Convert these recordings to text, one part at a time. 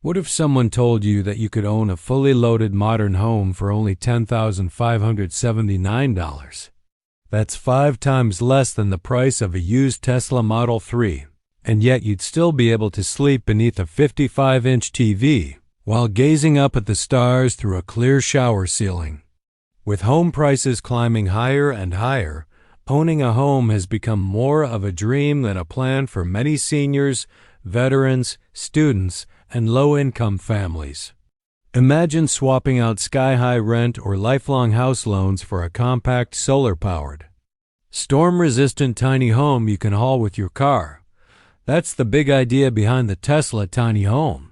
What if someone told you that you could own a fully loaded modern home for only $10,579? That's 5 times less than the price of a used Tesla Model 3, and yet you'd still be able to sleep beneath a 55-inch TV while gazing up at the stars through a clear shower ceiling. With home prices climbing higher and higher, owning a home has become more of a dream than a plan for many seniors, veterans, students, and low-income families. Imagine swapping out sky-high rent or lifelong house loans for a compact solar-powered, storm-resistant tiny home you can haul with your car. That's the big idea behind the Tesla tiny home.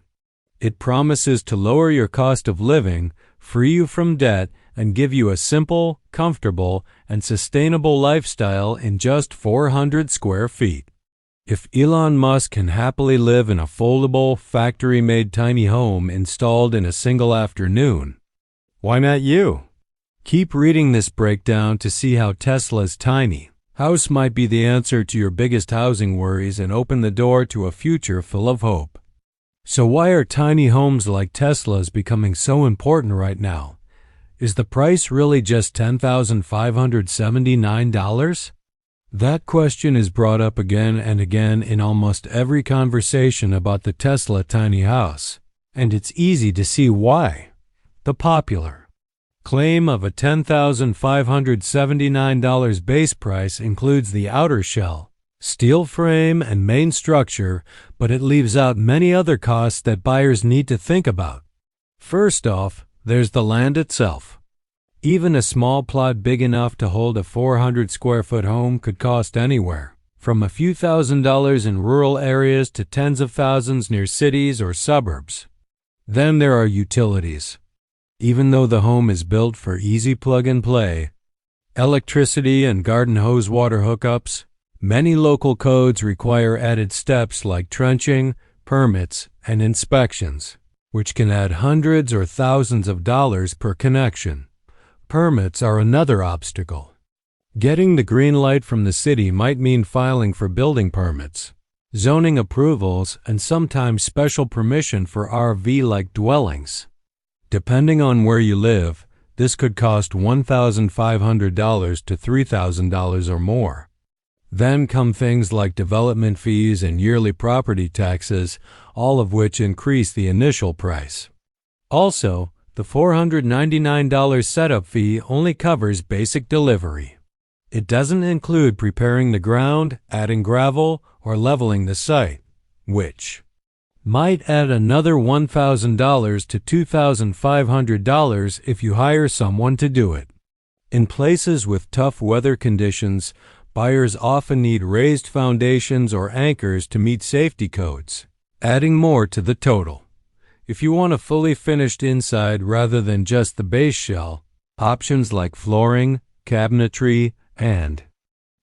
It promises to lower your cost of living, free you from debt, and give you a simple, comfortable, and sustainable lifestyle in just 400 square feet. If Elon Musk can happily live in a foldable, factory-made tiny home installed in a single afternoon, why not you? Keep reading this breakdown to see how Tesla's tiny house might be the answer to your biggest housing worries and open the door to a future full of hope. So why are tiny homes like Tesla's becoming so important right now? Is the price really just $10,579? That question is brought up again and again in almost every conversation about the Tesla tiny house, and it's easy to see why. The popular claim of a $10,579 base price includes the outer shell, steel frame, and main structure, but it leaves out many other costs that buyers need to think about. First off, there's the land itself. Even a small plot big enough to hold a 400 square foot home could cost anywhere from a few $1,000s in rural areas to tens of thousands near cities or suburbs. Then there are utilities. Even though the home is built for easy plug-and-play, electricity and garden hose water hookups, many local codes require added steps like trenching, permits, and inspections, which can add hundreds or thousands of dollars per connection. Permits are another obstacle. Getting the green light from the city might mean filing for building permits, zoning approvals, and sometimes special permission for RV-like dwellings. Depending on where you live, this could cost $1,500 to $3,000 or more. Then come things like development fees and yearly property taxes, all of which increase the initial price. Also, the $499 setup fee only covers basic delivery. It doesn't include preparing the ground, adding gravel, or leveling the site, which might add another $1,000 to $2,500 if you hire someone to do it. In places with tough weather conditions, buyers often need raised foundations or anchors to meet safety codes, adding more to the total. If you want a fully finished inside rather than just the base shell, options like flooring, cabinetry, and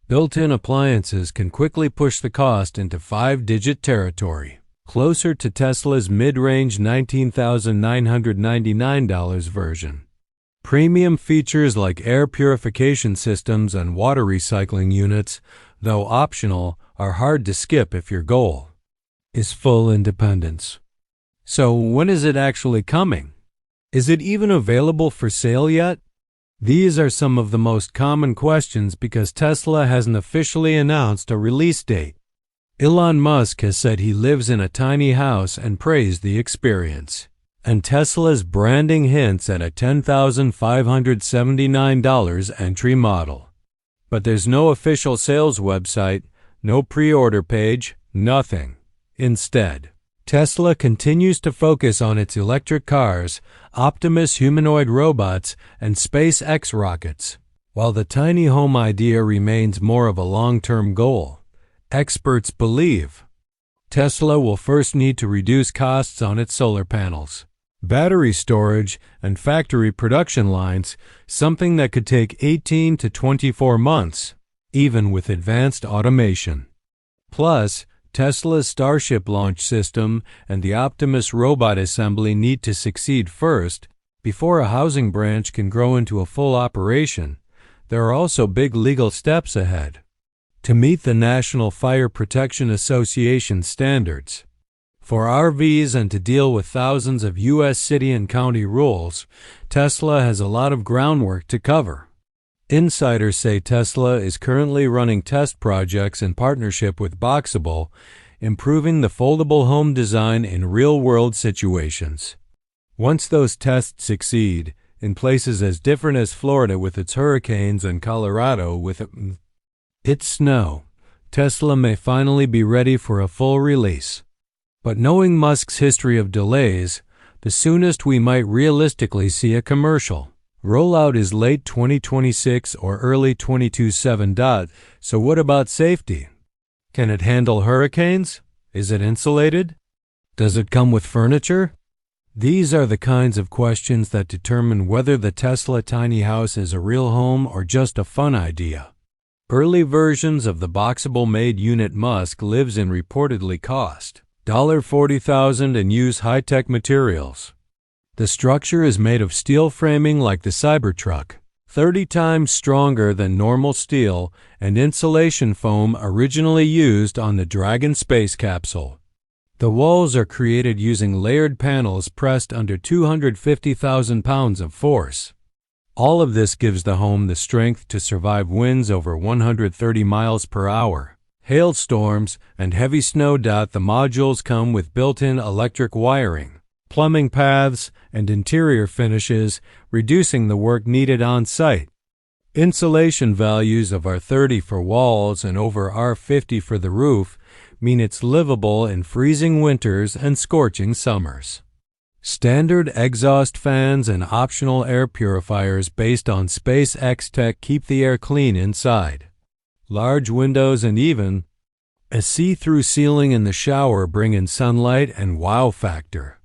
built-in appliances can quickly push the cost into 5-digit territory, closer to Tesla's mid-range $19,999 version. Premium features like air purification systems and water recycling units, though optional, are hard to skip if your goal is full independence. So when is it actually coming? Is it even available for sale yet? These are some of the most common questions because Tesla hasn't officially announced a release date. Elon Musk has said he lives in a tiny house and praised the experience. And Tesla's branding hints at a $10,579 entry model. But there's no official sales website, no pre-order page, nothing. Instead, Tesla continues to focus on its electric cars, Optimus humanoid robots, and SpaceX rockets. While the tiny home idea remains more of a long-term goal, experts believe Tesla will first need to reduce costs on its solar panels, battery storage, and factory production lines, something that could take 18 to 24 months, even with advanced automation. Plus, Tesla's Starship launch system and the Optimus robot assembly need to succeed first before a housing branch can grow into a full operation. There are also big legal steps ahead to meet the National Fire Protection Association standards. For RVs and to deal with thousands of U.S. city and county rules, Tesla has a lot of groundwork to cover. Insiders say Tesla is currently running test projects in partnership with Boxable, improving the foldable home design in real-world situations. Once those tests succeed, in places as different as Florida with its hurricanes and Colorado with its snow, Tesla may finally be ready for a full release. But knowing Musk's history of delays, the soonest we might realistically see a commercial rollout is late 2026 or early 2027. So what about safety? Can it handle hurricanes? Is it insulated? Does it come with furniture? These are the kinds of questions that determine whether the Tesla tiny house is a real home or just a fun idea. Early versions of the Boxable-made unit Musk lives in reportedly cost $40,000 and use high-tech materials. The structure is made of steel framing like the Cybertruck, 30 times stronger than normal steel, and insulation foam originally used on the Dragon space capsule. The walls are created using layered panels pressed under 250,000 pounds of force. All of this gives the home the strength to survive winds over 130 miles per hour, hailstorms, and heavy snow. The modules come with built-in electric wiring, plumbing paths, and interior finishes, reducing the work needed on site. Insulation values of R30 for walls and over R50 for the roof mean it's livable in freezing winters and scorching summers. Standard exhaust fans and optional air purifiers based on SpaceX tech keep the air clean inside. Large windows and even a see-through ceiling in the shower bring in sunlight and wow factor.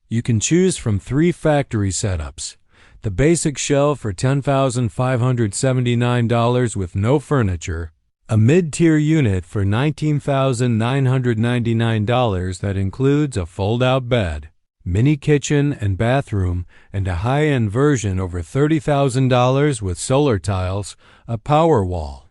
You can choose from 3 factory setups. The basic shell for $10,579 with no furniture, a mid-tier unit for $19,999 that includes a fold-out bed, mini kitchen and bathroom, and a high-end version over $30,000 with solar tiles, a Powerwall,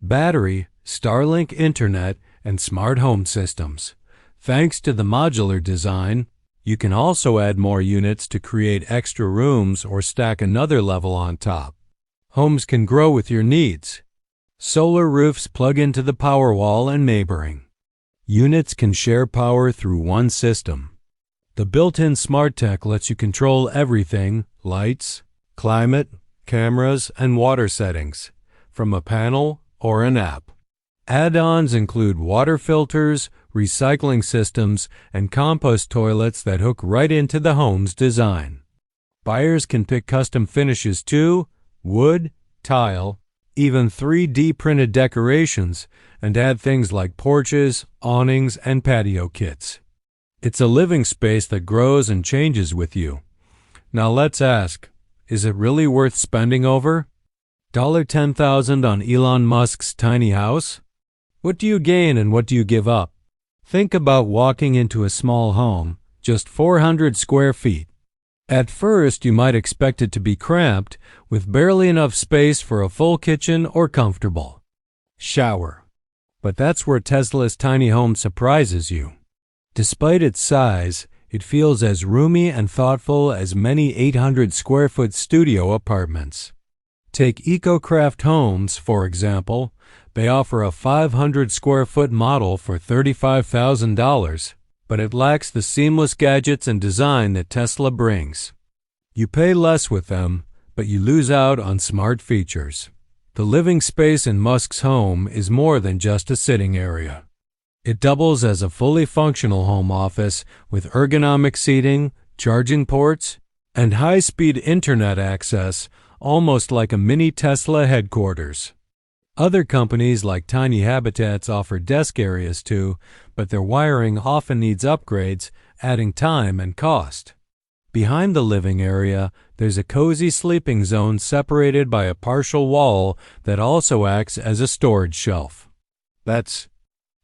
battery, Starlink internet, and smart home systems. Thanks to the modular design, you can also add more units to create extra rooms or stack another level on top. Homes can grow with your needs. Solar roofs plug into the Powerwall and neighboring. Units can share power through one system. The built-in smart tech lets you control everything: lights, climate, cameras, and water settings from a panel or an app. Add-ons include water filters, recycling systems, and compost toilets that hook right into the home's design. Buyers can pick custom finishes too: wood, tile, even 3D printed decorations, and add things like porches, awnings, and patio kits. It's a living space that grows and changes with you. Now let's ask, is it really worth spending over $10,000 on Elon Musk's tiny house? What do you gain and what do you give up? Think about walking into a small home, just 400 square feet. At first, you might expect it to be cramped, with barely enough space for a full kitchen or comfortable shower. But that's where Tesla's tiny home surprises you. Despite its size, it feels as roomy and thoughtful as many 800-square-foot studio apartments. Take EcoCraft Homes, for example. They offer a 500-square-foot model for $35,000, but it lacks the seamless gadgets and design that Tesla brings. You pay less with them, but you lose out on smart features. The living space in Musk's home is more than just a sitting area. It doubles as a fully functional home office with ergonomic seating, charging ports, and high-speed internet access, almost like a mini Tesla headquarters. Other companies like Tiny Habitats offer desk areas too, but their wiring often needs upgrades, adding time and cost. Behind the living area, there's a cozy sleeping zone separated by a partial wall that also acts as a storage shelf. That's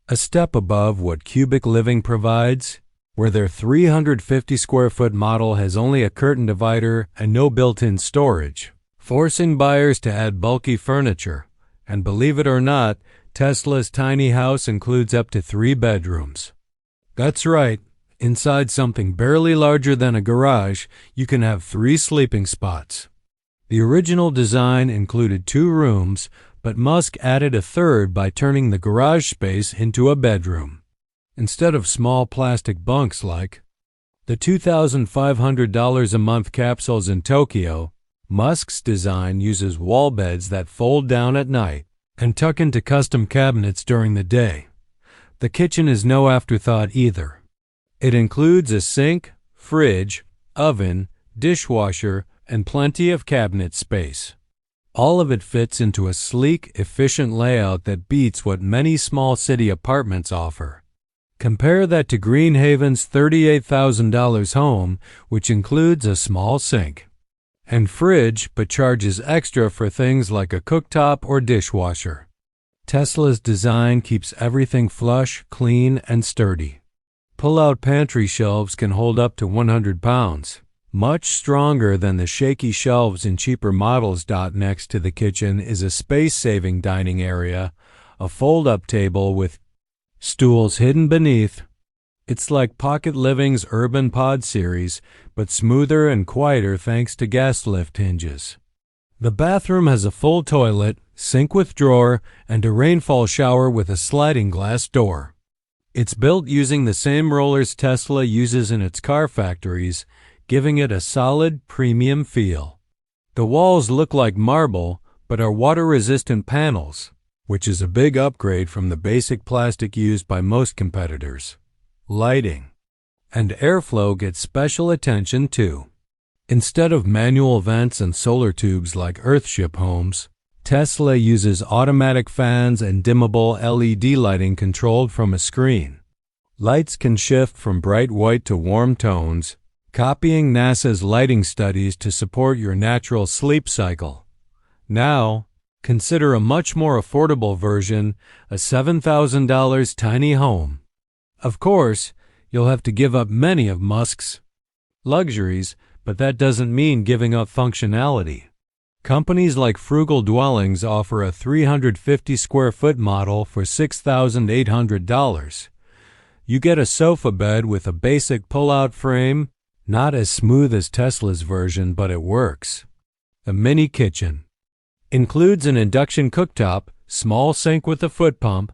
a step above what Cubic Living provides, where their 350-square-foot model has only a curtain divider and no built-in storage, forcing buyers to add bulky furniture. And believe it or not, Tesla's tiny house includes up to 3 bedrooms. That's right, Inside something barely larger than a garage, you can have 3 sleeping spots. The original design included 2 rooms, but Musk added a third by turning the garage space into a bedroom. Instead of small plastic bunks like the $2,500 a month capsules in Tokyo, Musk's design uses wall beds that fold down at night and tuck into custom cabinets during the day. The kitchen is no afterthought either. It includes a sink, fridge, oven, dishwasher, and plenty of cabinet space. All of it fits into a sleek, efficient layout that beats what many small city apartments offer. Compare that to Greenhaven's $38,000 home, which includes a small sink and fridge but charges extra for things like a cooktop or dishwasher. Tesla's design keeps everything flush, clean, and sturdy. Pull-out pantry shelves can hold up to 100 pounds, much stronger than the shaky shelves in cheaper models. Next to the kitchen is a space-saving dining area, a fold-up table with stools hidden beneath. It's like Pocket Living's Urban Pod series, but smoother and quieter thanks to gas lift hinges. The bathroom has a full toilet, sink with drawer, and a rainfall shower with a sliding glass door. It's built using the same rollers Tesla uses in its car factories, giving it a solid, premium feel. The walls look like marble, but are water-resistant panels, which is a big upgrade from the basic plastic used by most competitors. Lighting and airflow get special attention too. Instead of manual vents and solar tubes like Earthship homes, Tesla uses automatic fans and dimmable LED lighting controlled from a screen. Lights can shift from bright white to warm tones, copying NASA's lighting studies to support your natural sleep cycle. Now, consider a much more affordable version, a $7,000 tiny home. Of course, you'll have to give up many of Musk's luxuries, but that doesn't mean giving up functionality. Companies like Frugal Dwellings offer a 350 square foot model for $6,800. You get a sofa bed with a basic pull-out frame, not as smooth as Tesla's version, but it works. A mini kitchen includes an induction cooktop, small sink with a foot pump,